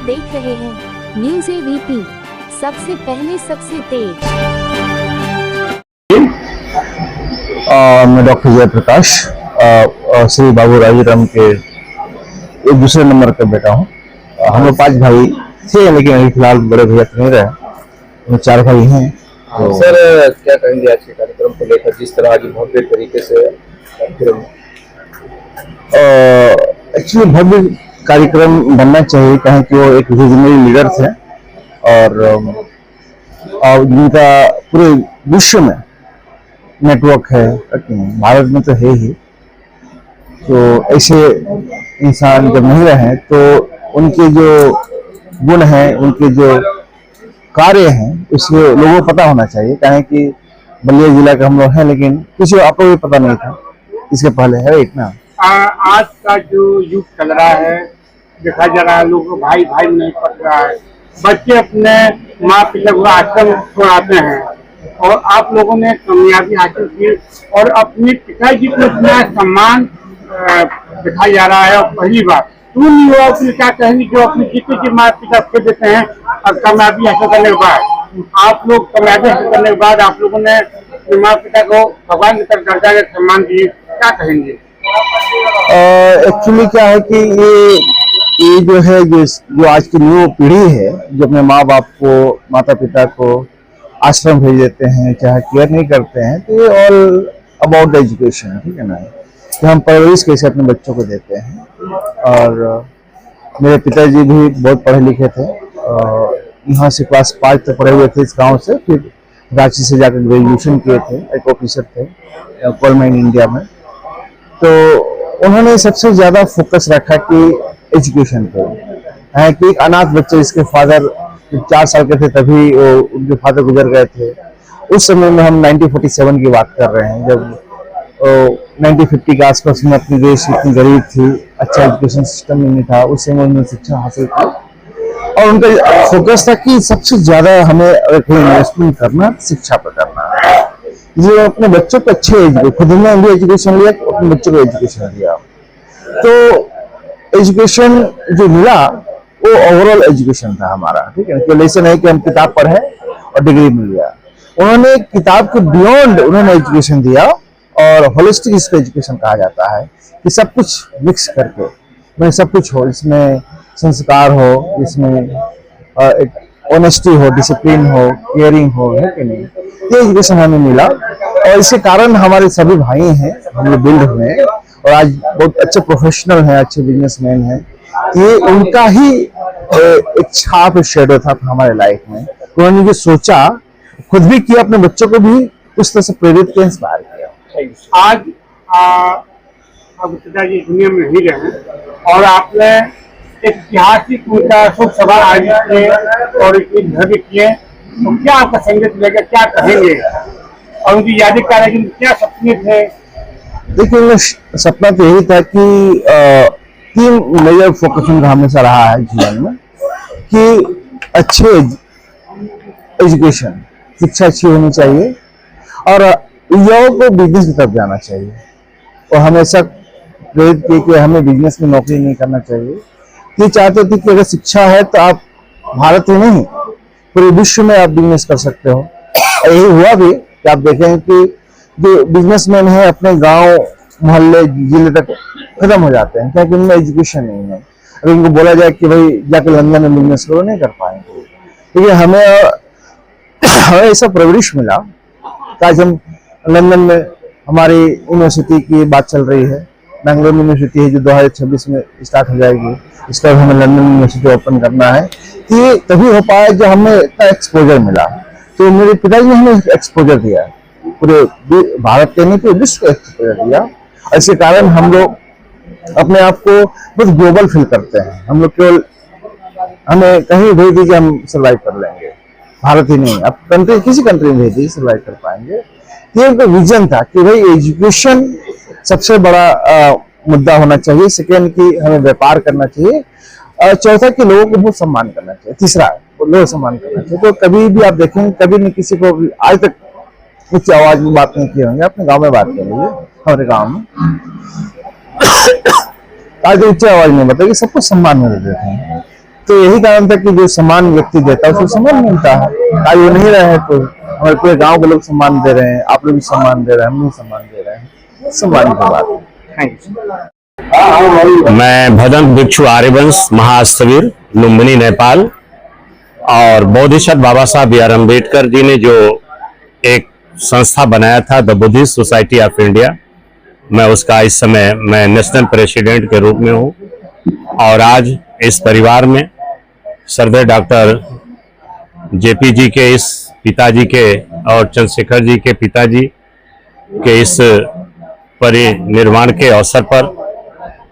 देख रहे हैं न्यूज़ एबीपी, सबसे पहले सबसे तेज। मैं डॉक्टर जयप्रकाश श्री बाबू राजीराम के एक दूसरे नंबर का बेटा हूँ। हम लोग 5 भाई थे, लेकिन अभी फिलहाल बड़े भैया तो नहीं रहे, हम 4 भाई हैं। तो सर क्या कहेंगे आज के कार्यक्रम को लेकर, जिस तरह आज भव्य तरीके से एक्चुअली भव्य कार्यक्रम बनना चाहिए, कहें कि वो एक विजनरी लीडर थे और जिनका पूरे विश्व में नेटवर्क है, भारत में तो है ही। तो ऐसे इंसान जब नहीं रहे तो उनके जो गुण हैं, उनके जो कार्य हैं, उससे लोगों को पता होना चाहिए। कहें कि बलिया जिला का हम लोग हैं, लेकिन किसी को आपको भी पता नहीं था इसके पहले, है इतना। आज का जो युग चल रहा है, देखा जा रहा है, लोग भाई भाई में नहीं पड़ रहा है, बच्चे अपने माँ पिता को आश्रम छोड़ाते हैं, और आप लोगों ने कामयाबी हासिल की और अपने पिताजी को इतना सम्मान दिखाया जा रहा है। और पहली बार तो उन युवाओं के लिए क्या कहेंगे जो अपने जीते के माँ पिता खो देते हैं, और कामयाबी हासिल करने के बाद आप लोग कामयाबी हासिल करने के बाद आप लोगों ने अपने माँ पिता को भगवान की तरफ दर्जा के सम्मान दिए, क्या कहेंगे? एक्चुअली क्या है कि ये जो है, जो आज की न्यू पीढ़ी है, जो अपने माँ बाप को, माता पिता को आश्रम भेज देते हैं, चाहे केयर नहीं करते हैं, तो ये ऑल अबाउट एजुकेशन, ठीक है ना, कि हम परवरिश कैसे अपने बच्चों को देते हैं। और मेरे पिताजी भी बहुत पढ़े लिखे थे, यहाँ से क्लास 5 तक पढ़े हुए थे इस गांव से, फिर रांची से जाकर ग्रेजुएशन किए थे, एक ऑफिसर थे कोल माइन इंडिया में। तो उन्होंने सबसे ज्यादा फोकस रखा कि एजुकेशन पे है, कि अनाथ बच्चे जिसके फादर 4 साल के थे तभी उनके फादर गुजर गए थे। उस समय में हम 1947 की बात कर रहे हैं, जब 1950 के आसपास में अपनी देश इतनी गरीब थी, अच्छा एजुकेशन सिस्टम नहीं था, उस समय उन्होंने शिक्षा हासिल की और उनका फोकस था कि सबसे ज्यादा हमें इन्वेस्टमेंट करना शिक्षा पर करना है। जो अपने बच्चों को अच्छे खुद ने भी एजुकेशन लिया, अपने बच्चों को एजुकेशन दिया। तो एजुकेशन जो मिला वो ओवरऑल एजुकेशन था हमारा, ठीक है, केवल ऐसे नहीं कि हम किताब पढ़े और डिग्री मिल गया। उन्होंने किताब के बियॉन्ड उन्होंने एजुकेशन दिया, और होलिस्टिक इसको एजुकेशन कहा जाता है, कि सब कुछ मिक्स करके में सब कुछ हो, इसमें संस्कार हो, इसमें एक ऑनेस्टी हो, डिसिप्लिन हो, केयरिंग हो, है कि नहीं। ये एजुकेशन हमें मिला और इसके कारण हमारे सभी भाई हैं, हम लोग बिल्ड हुए हैं और आज बहुत अच्छे प्रोफेशनल हैं, अच्छे बिजनेसमैन हैं। ये उनका ही एक छाप शेडो था हमारे लाइफ में। उन्होंने जो सोचा खुद भी किया, अपने बच्चों को भी उस तरह से प्रेरित किया, इंस्पायर किया। आज अब पिताजी दुनिया में नहीं रहे और आपने एक ऐतिहासिक उनका शुभ सभा आयोजित किए और एक भव्य किए, तो क्या आपका संदेश लेकर क्या कहेंगे? और उनकी यादें क्या रहेगी, क्या सपने थे? देखिए, सपना तो यही था कि 3 मेजर फोकस उनका हमेशा रहा है जीवन में, कि अच्छे एजुकेशन, शिक्षा अच्छी होनी चाहिए और युवाओं को बिजनेस की तरफ जाना चाहिए। और हमेशा प्रेरित किए कि हमें बिजनेस में नौकरी नहीं करना चाहिए। ये चाहते थे कि अगर शिक्षा है तो आप भारत ही नहीं पूरे विश्व में आप बिजनेस कर सकते हो। यही हुआ भी कि आप देखें कि जो बिजनेसमैन है अपने गांव, मोहल्ले, जिले तक खत्म हो जाते हैं, क्योंकि उनमें एजुकेशन नहीं है। अगर उनको बोला जाए कि भाई जाकर लंदन में बिजनेस करो, नहीं कर पाएंगे। क्योंकि हमें ऐसा परवरिश मिला। आज हम लंदन में हमारी यूनिवर्सिटी की बात चल रही है, बैंगलोर यूनिवर्सिटी है जो 2026 में स्टार्ट हो जाएगी। इस तरह हमें लंदन यूनिवर्सिटी ओपन करना है। ये तभी हो पाया जब हमें इतना एक्सपोजर मिला। तो मेरे पिताजी ने हमें एक्सपोजर दिया, पूरे भारत के नहीं पूरे विश्व को एक्सपोजर दिया। इसके कारण हम लोग अपने आप को बहुत ग्लोबल फील करते हैं। हम लोग केवल हमें कहीं भेज दीजिए हम सर्वाइव कर लेंगे, भारत ही नहीं, अब कंट्री किसी कंट्री में भेज दीजिए सर्वाइव कर पाएंगे। ये उनका विजन था कि भाई एजुकेशन सबसे बड़ा मुद्दा होना चाहिए। सेकेंड की हमें व्यापार करना चाहिए। चौथा कि लोगों को बहुत सम्मान करना चाहिए। तीसरा लोग सम्मान करना चाहिए। तो कभी भी आप देखेंगे, कभी नहीं किसी को आज तक उच्च आवाज में बात नहीं की होंगे। अपने गांव में बात कर लीजिए, हमारे गांव में आज उच्च आवाज में बताइए, सबको सम्मान में देते हैं। तो यही कारण था कि जो सम्मान व्यक्ति देता है उसको सम्मान मिलता है। आज वो नहीं रहे तो हमारे पूरे गांव के लोग सम्मान दे रहे हैं, आप लोग भी सम्मान दे रहे हैं, हम भी सम्मान दे रहे हैं, सम्मान की बात है। मैं भदन भिक्षु आर्यवंश महाअस्तवीर लुम्बिनी नेपाल और बोधिसत्व बाबा साहब बी आर अम्बेडकर जी ने जो एक संस्था बनाया था the Buddhist society of India, मैं उसका इस समय मैं नेशनल प्रेसिडेंट के रूप में हूँ। और आज इस परिवार में श्रद्धेय डॉक्टर जेपी जी के इस पिताजी के और चंद्रशेखर जी के पिताजी के इस परिनिर्वाण के अवसर पर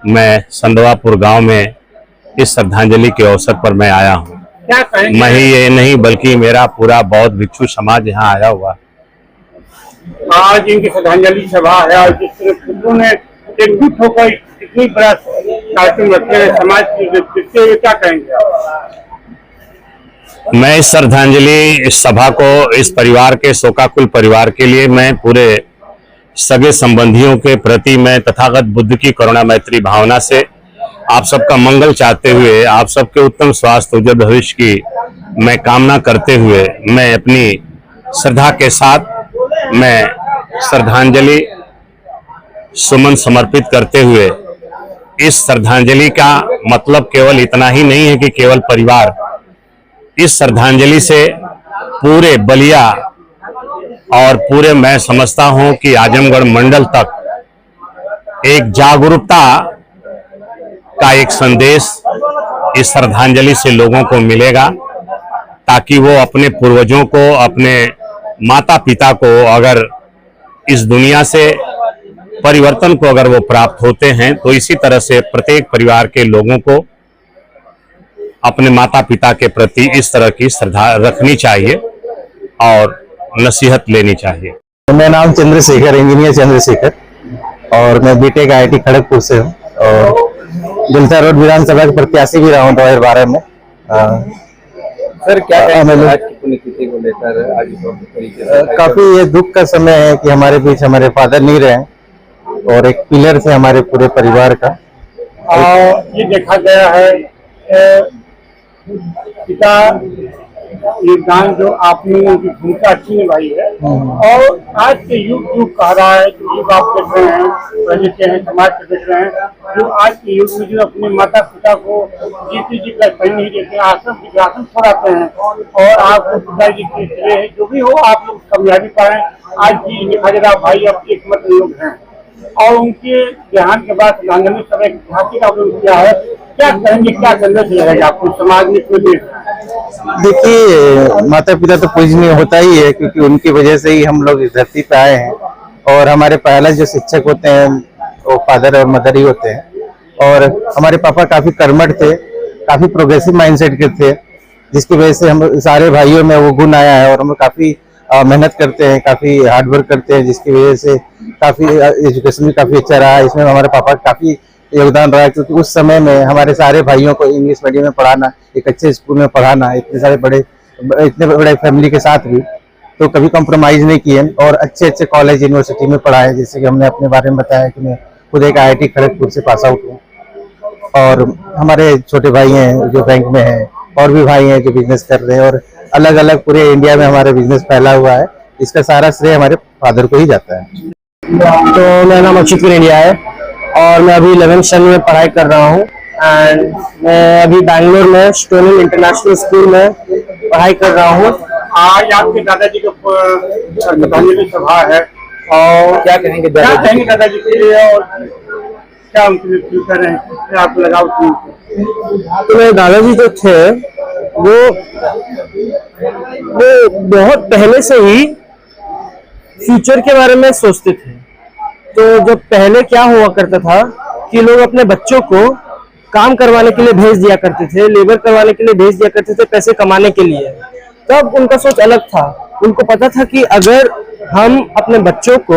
मैं संधवापुर गांव में इस श्रद्धांजलि के अवसर पर मैं आया हूं। क्या कहेंगे? मैं ही ये नहीं बल्कि मेरा पूरा बौद्ध भिक्षु समाज यहाँ आया हुआ। आज इनकी श्रद्धांजलि सभा है और जिस तरह खुदों ने एकजुट होकर इतनी बड़ा कार्यक्रम रखे हैं समाज की, देखते हुए क्या कहेंगे? मैं इस श्रद्धांजलि सभा को इस परिवार के शोकाकुल परिवार के लिए मैं पूरे सगे संबंधियों के प्रति मैं तथागत बुद्ध की करुणा मैत्री भावना से आप सबका मंगल चाहते हुए, आप सबके उत्तम स्वास्थ्य उज्जवल भविष्य की मैं कामना करते हुए मैं अपनी श्रद्धा के साथ मैं श्रद्धांजलि सुमन समर्पित करते हुए, इस श्रद्धांजलि का मतलब केवल इतना ही नहीं है कि केवल परिवार, इस श्रद्धांजलि से पूरे बलिया और पूरे मैं समझता हूं कि आजमगढ़ मंडल तक एक जागरूकता का एक संदेश इस श्रद्धांजलि से लोगों को मिलेगा, ताकि वो अपने पूर्वजों को, अपने माता पिता को अगर इस दुनिया से परिवर्तन को अगर वो प्राप्त होते हैं तो इसी तरह से प्रत्येक परिवार के लोगों को अपने माता पिता के प्रति इस तरह की श्रद्धा रखनी चाहिए और नसीहत लेनी चाहिए। मेरा नाम चंद्रशेखर, इंजीनियर चंद्रशेखर, और मैं बीटेक IIT खड़गपुर से हूँ और दिलसा रोड विधानसभा के प्रत्याशी भी रहा हूँ 2012 में। सर क्या कहेंगे आज की पुण्यतिथि को लेकर? आज तरीके से काफी ये दुख का समय है कि हमारे बीच हमारे फादर नहीं रहे और एक पिलर थे हमारे पूरे परिवार का। ये देखा गया है पिता योगदान जो आपने उनकी भूमिका अच्छी निभाई है और आज के युग कह रहा है, जो युग आप देख रहे हैं, पहले के हैं समाज के देख रहे हैं, जो आज के युग में जो अपने माता पिता को जीती जी का सही नहीं देते, आश्रम छोड़ाते हैं और आपके पिताजी के लिए जो भी हो आप लोग कामयाबी पाए। आज भी देखा जा रहा भाई अब एक मत लोग हैं और उनके देहांत के बाद श्रद्धांजलि सभा ऐतिहासिक आप लोग किया है, क्या कहेंगे, क्या संदेश रहेगा आपको समाज में? देखिए, माता पिता तो पूजनीय होता ही है क्योंकि उनकी वजह से ही हम लोग इस धरती पे आए हैं और हमारे पहला जो शिक्षक होते हैं वो फादर और मदर ही होते हैं। और हमारे पापा काफी कर्मठ थे, काफी प्रोग्रेसिव माइंडसेट के थे, जिसकी वजह से हम सारे भाइयों में वो गुण आया है और हम काफी मेहनत करते हैं, काफी हार्ड वर्क करते हैं, जिसकी वजह से काफी एजुकेशन भी काफी अच्छा रहा है। इसमें हमारे पापा का काफी योगदान रहा है क्योंकि उस समय में हमारे सारे भाइयों को इंग्लिश मीडियम में पढ़ाना, एक अच्छे स्कूल में पढ़ाना, इतने बड़े फैमिली के साथ भी तो कभी कॉम्प्रोमाइज नहीं किए और अच्छे कॉलेज यूनिवर्सिटी में पढ़ाए। जैसे कि हमने अपने बारे में बताया कि मैं खुद एक IIT खड़गपुर से पास आउट हूँ और हमारे छोटे भाई हैं जो बैंक में हैं और भी भाई हैं जो बिजनेस कर रहे हैं और अलग अलग पूरे इंडिया में हमारा बिजनेस फैला हुआ है। इसका सारा श्रेय हमारे फादर को ही जाता है। तो मेरा नाम अक्षित इंडिया है और मैं अभी 11th श्रेणी में पढ़ाई कर रहा हूँ एंड मैं अभी बैंगलोर में स्टोनिंग इंटरनेशनल स्कूल में पढ़ाई कर रहा हूँ। आज आपके दादाजी का श्रद्धांजलि सभा है और क्या कहेंगे दादाजी के लिए और क्या उनके लिए फ्यूचर है, क्या आपको लगाव? तो मेरे दादाजी जो थे वो बहुत पहले से ही फ्यूचर के बारे में सोचते थे। तो जब पहले क्या हुआ करता था कि लोग अपने बच्चों को काम करवाने के लिए भेज दिया करते थे, लेबर करवाने के लिए भेज दिया करते थे पैसे कमाने के लिए। तब उनका सोच अलग था, उनको पता था कि अगर हम अपने बच्चों को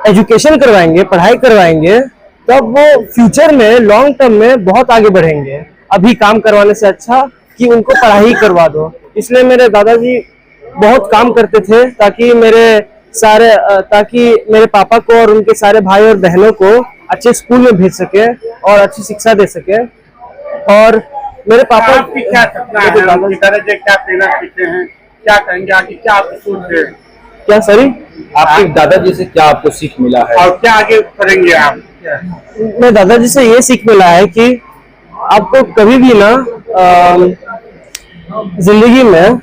एजुकेशन करवाएंगे, पढ़ाई करवाएंगे, तब वो फ्यूचर में लॉन्ग टर्म में बहुत आगे बढ़ेंगे। अभी काम करवाने से अच्छा कि उनको पढ़ाई करवा दो। इसलिए मेरे दादाजी बहुत काम करते थे ताकि मेरे पापा को और उनके सारे भाई और बहनों को अच्छे स्कूल में भेज सके और अच्छी शिक्षा दे सके। और मेरे पापा आपकी क्या सपना है? उनकी तरह से क्या प्रेरणा सीखे हैं? क्या कहेंगे आगे, क्या आपकी सोच है क्या सॉरी आपके दादाजी से क्या आपको सीख मिला है? और क्या आगे करेंगे आप? मैं दादाजी से ये सीख मिला है कि आपको कभी भी ना जिंदगी में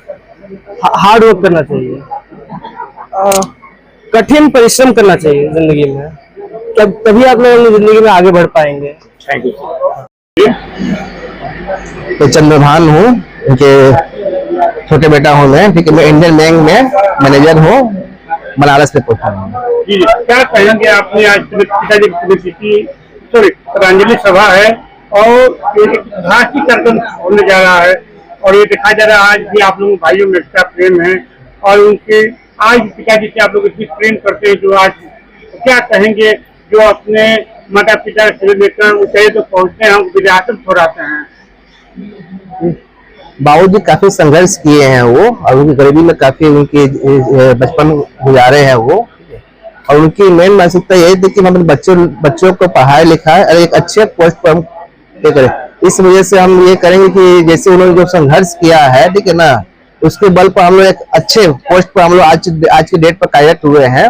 हार्ड वर्क करना चाहिए, कठिन परिश्रम करना चाहिए जिंदगी में, तभी आप लोग अपनी जिंदगी में आगे बढ़ पाएंगे। Thank you. मैं चंद्रभान हूँ, उनके छोटे बेटा हूँ मैं। ठीक है, मैं इंडियन बैंक में मैनेजर हूँ, बनारस में पोस्ट हूँ। जी, क्या कहेंगे? आपने आज पिताजी की श्रद्धांजलि सभा है और एक राष्ट्रीय कार्यक्रम होने जा रहा है और ये दिखाया जा रहा है आज भी आप लोगों भाइयों में इतना प्रेम है और उनके आज पिताजी से आप लोग इतनी प्रेम करते हैं जो आज क्या कहेंगे जो अपने माता पिता से लेकर ऊंचाई तो पहुंचते हैं, हम विरासत छोड़ाते हैं। बाबूजी काफी संघर्ष किए हैं वो, और उनकी गरीबी में काफी उनके बचपन गुजारे हैं वो, और उनकी मेन मानसिकता यही थी कि हम अपने बच्चों को पढ़ाए लिखाए और एक अच्छे पोस्ट पर हम ये करें। इस वजह से हम ये करेंगे कि जैसे उन्होंने जो संघर्ष किया है, ठीक है ना, उसके बल पर हम लोग एक अच्छे पोस्ट पर हम लोग आज के डेट पर कार्यरत हुए हैं।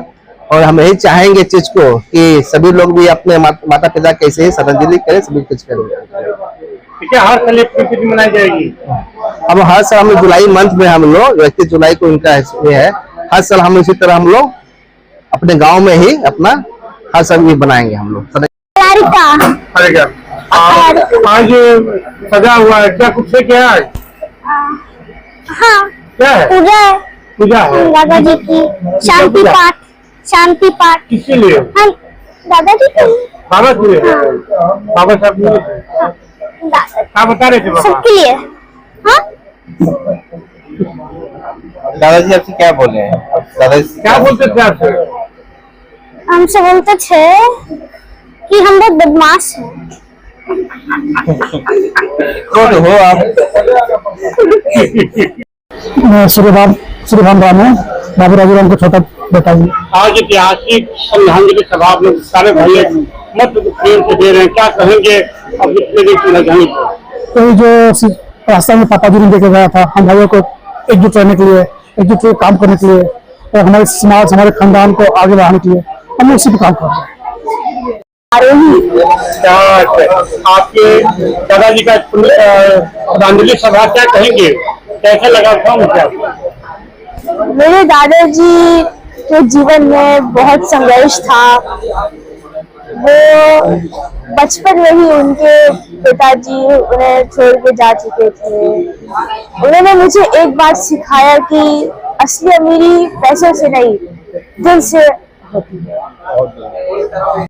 और हम यही चाहेंगे चीज को कि सभी लोग भी अपने माता पिता कैसे ही श्रद्धांजलि करें, सभी कुछ करें। क्या हर साल एक तिथि मनाई जाएगी? हम हर साल हम जुलाई मंथ में हम लोग 31 जुलाई को उनका ये है, हर साल हम इसी तरह हम लोग अपने गांव में ही अपना हर साल ये बनाएंगे हम लोग। अरे क्या आज सजा हुआ है, क्या कुछ है क्या है? हाँ, क्या है? पूजा है पूजा है दादाजी की, शांति पाठ किसके लिए? हाँ, दादाजी की, बाबा के लिए? बाबा साहब के लिए? दादाजी क्या बता रहे थे बाबा? सबके लिए। हाँ, दादाजी आपसे क्या बोले हैं? दादाजी क्या बोलते थे आपसे? हमसे बोलते थे कि हम बहुत बदमाश हैं। कौन हो आप? सूर्यभान राम है, बाबू राजूराम का छोटा बेटा हूँ। आज ऐतिहासिक श्रद्धांजलि सभा आप लोग सारे भाई मत प्रेम से दे रहे हैं, क्या कहेंगे अपनी श्रद्धांजलि को? तो जो रास्ता में पापा जी ने देके गया था हम भाइयों को एकजुट रहने के लिए, एकजुट होकर काम करने के लिए और हमारे समाज हमारे खानदान को आगे बढ़ाने के लिए हम उसी पर काम कर रहे हैं। क्या आपके दादाजी का श्रद्धांजलि सभा क्या कहेंगे, कैसा लगा था उनका? मेरे दादाजी के जीवन में बहुत संघर्ष था। वो बचपन में ही उनके पिताजी उन्हें छोड़ के जा चुके थे। उन्होंने मुझे एक बात सिखाया कि असली अमीरी पैसों से नहीं, दिल से होती है।